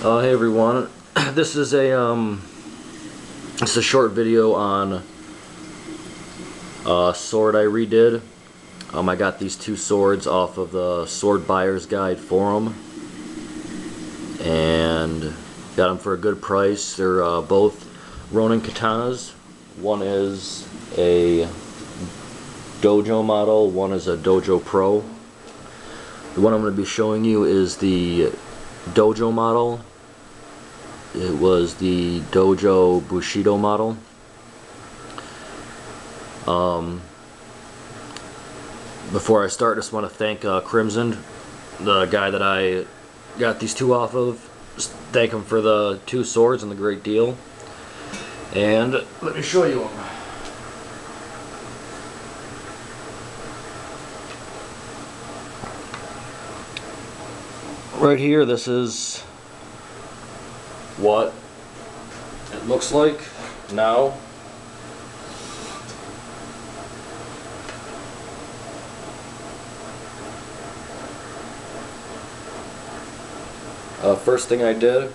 Hey everyone, this is a short video on a sword I redid. I got these two swords off of the Sword Buyer's Guide forum and got them for a good price. They're both Ronin katanas. One is a dojo model, one is a dojo pro. The one I'm going to be showing you is the dojo model. It was the dojo Bushido model. Before I start, I just want to thank Crimson, the guy that I got these two off of. Just thank him for the two swords and the great deal. And let me show you them. Right here, this is what it looks like now. First thing I did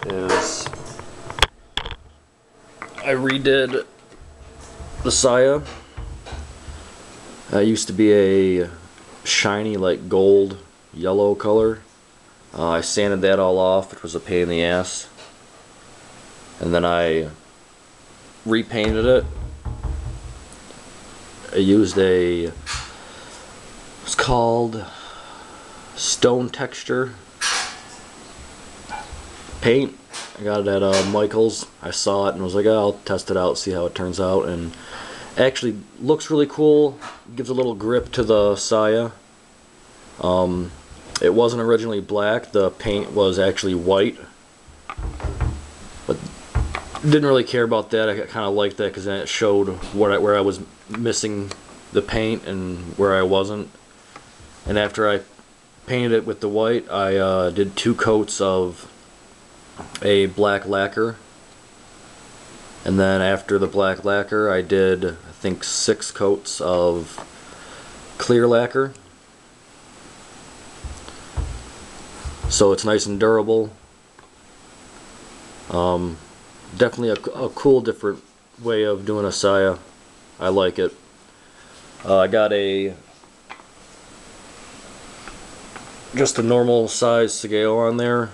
is I redid the saya. It used to be a shiny, like gold yellow color. I sanded that all off. It was a pain in the ass, and then I repainted it. I used it's called stone texture paint. I got it at Michael's. I saw it and was like, oh, I'll test it out, see how it turns out, and it actually looks really cool. It gives a little grip to the saya. It wasn't originally black. The paint was actually white, but didn't really care about that. I kind of liked that because then it showed where I was missing the paint and where I wasn't. And after I painted it with the white, I did 2 coats of a black lacquer, and then after the black lacquer I did, I think, 6 coats of clear lacquer. So it's nice and durable. Definitely a cool, different way of doing a saya. I like it. I got just a normal size scale on there.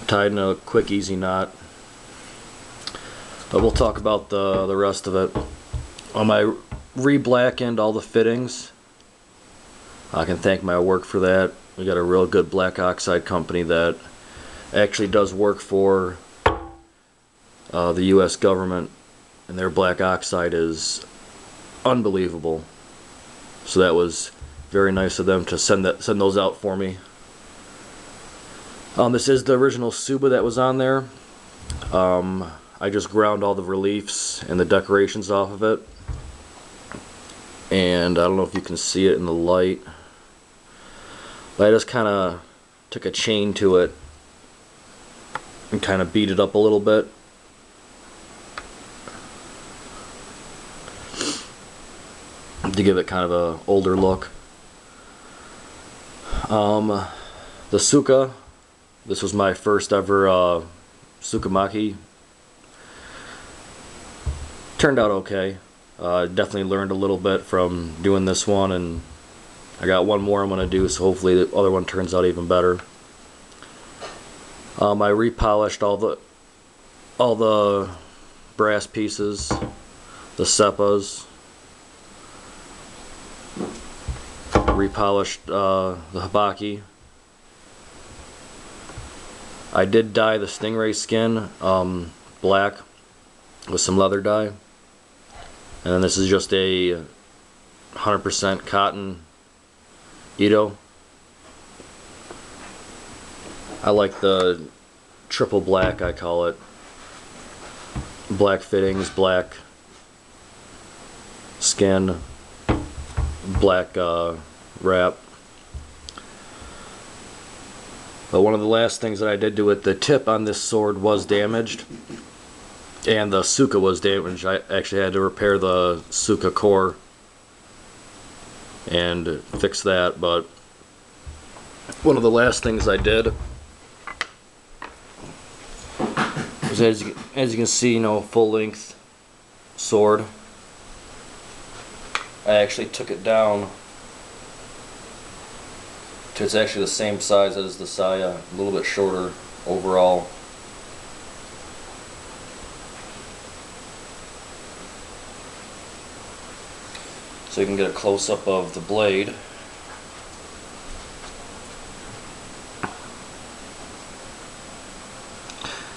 Tied in a quick, easy knot. But we'll talk about the rest of it. I re-blackened all the fittings. I can thank my work for that. We got a real good black oxide company that actually does work for the US government, and their black oxide is unbelievable. So that was very nice of them to send those out for me. This is the original Suba that was on there. I just ground all the reliefs and the decorations off of it, and I don't know if you can see it in the light, but I just kind of took a chain to it and kind of beat it up a little bit. To give it kind of a older look. The Suka, this was my first ever Sukamaki. Turned out okay. Definitely learned a little bit from doing this one, and I got one more I'm going to do, so hopefully the other one turns out even better. I repolished all the brass pieces, the seppas. Repolished the habaki. I did dye the stingray skin black with some leather dye, and then this is just a 100% cotton Ito. I like the triple black, I call it. Black fittings, black skin, black wrap. But one of the last things that I did to it, the tip on this sword was damaged, and the Suka was damaged. I actually had to repair the Suka core and fix that. But one of the last things I did was, as you can see, full length sword. I actually took it down to, it's actually the same size as the saya, a little bit shorter overall. So you can get a close-up of the blade.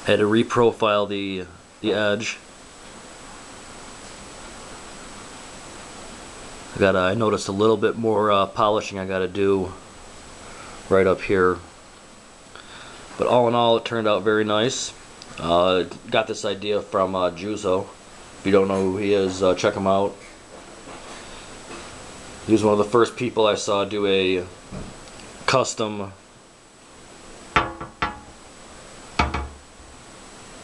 Had to reprofile the edge. I noticed a little bit more polishing I gotta do right up here. But all in all, it turned out very nice. Got this idea from Juzo. If you don't know who he is, check him out. He was one of the first people I saw do a custom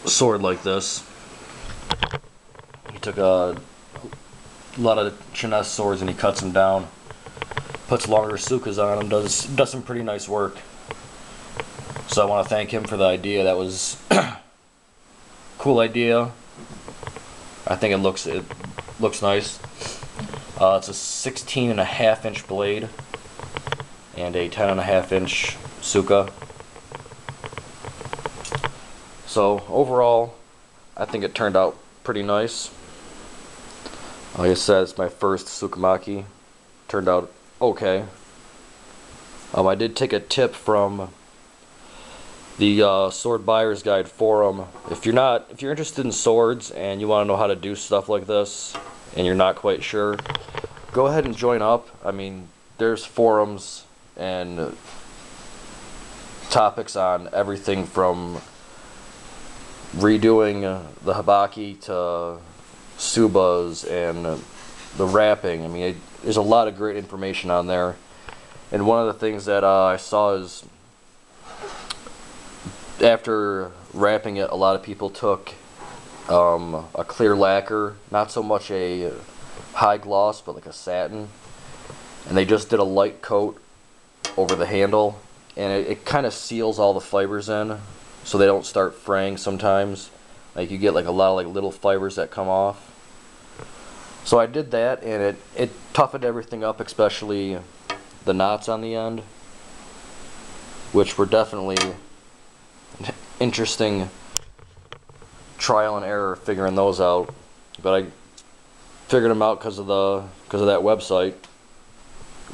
sword like this. He took a lot of Chinese swords and he cuts them down, puts longer sukas on them, does some pretty nice work. So I want to thank him for the idea. That was cool idea. I think it looks nice. It's a 16.5-inch blade and a 10.5-inch suka. So overall, I think it turned out pretty nice. Like I said, it's my first Tsukamaki. Turned out okay. I did take a tip from the Sword Buyer's Guide forum. If you're interested in swords and you want to know how to do stuff like this and you're not quite sure, go ahead and join up. I mean, there's forums and topics on everything from redoing the habaki to subas and the wrapping. I mean, there's a lot of great information on there. And one of the things that I saw is, after wrapping it, a lot of people took a clear lacquer, not so much a high gloss, but like a satin, and they just did a light coat over the handle, and it kind of seals all the fibers in, so they don't start fraying sometimes. Like, you get like a lot of like little fibers that come off. So I did that, and it toughened everything up, especially the knots on the end, which were definitely interesting trial and error figuring those out. But I figured them out because of that website.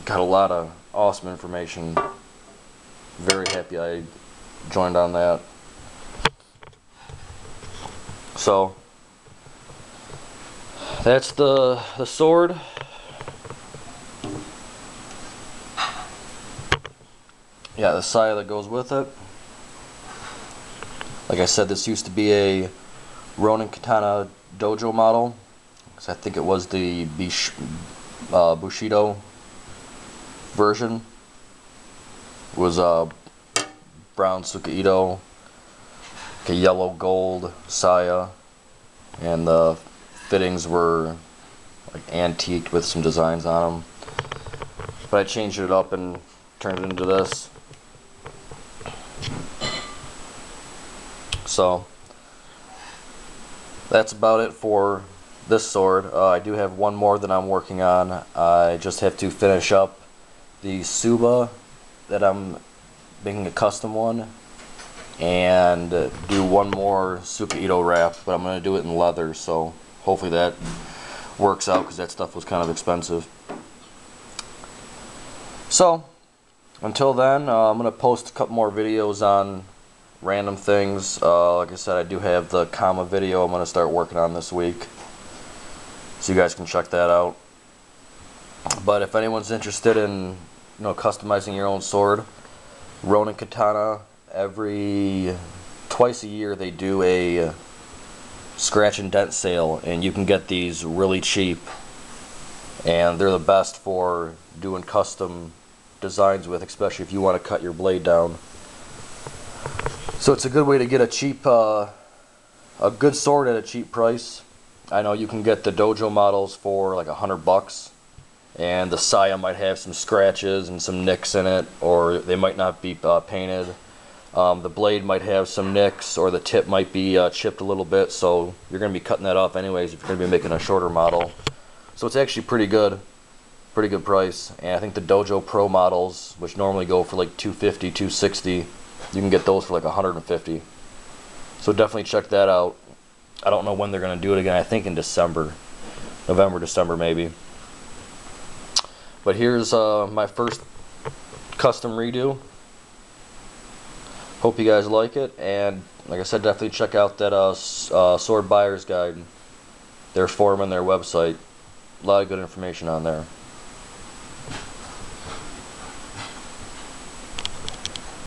Got a lot of awesome information. Very happy I joined on that. So that's the sword. Yeah, the saya that goes with it. Like I said, this used to be a Ronin katana dojo model, because I think it was the Bushido version. It was brown Sukaido, a yellow gold saya, and the fittings were like antiqued with some designs on them. But I changed it up and turned it into this. So that's about it for this sword. I do have one more that I'm working on. I just have to finish up the Suba that I'm making a custom one, and do one more Sukaido wrap, but I'm going to do it in leather, so hopefully that works out, because that stuff was kind of expensive. So until then, I'm going to post a couple more videos on random things. Like I said, I do have the Kama video I'm going to start working on this week, so you guys can check that out. But if anyone's interested in customizing your own sword, Ronin Katana, twice a year they do a scratch and dent sale, and you can get these really cheap, and they're the best for doing custom designs with, especially if you want to cut your blade down. So it's a good way to get a good sword at a cheap price. I know you can get the dojo models for like $100, and the saya might have some scratches and some nicks in it, or they might not be painted. The blade might have some nicks, or the tip might be chipped a little bit, so you're going to be cutting that off anyways if you're going to be making a shorter model. So it's actually pretty good price. And I think the Dojo Pro models, which normally go for like $250, $260, you can get those for like $150. So definitely check that out. I don't know when they're going to do it again. I think in December, November, December maybe. But here's my first custom redo. Hope you guys like it, and like I said, definitely check out that sword buyer's guide. Their forum and their website. A lot of good information on there.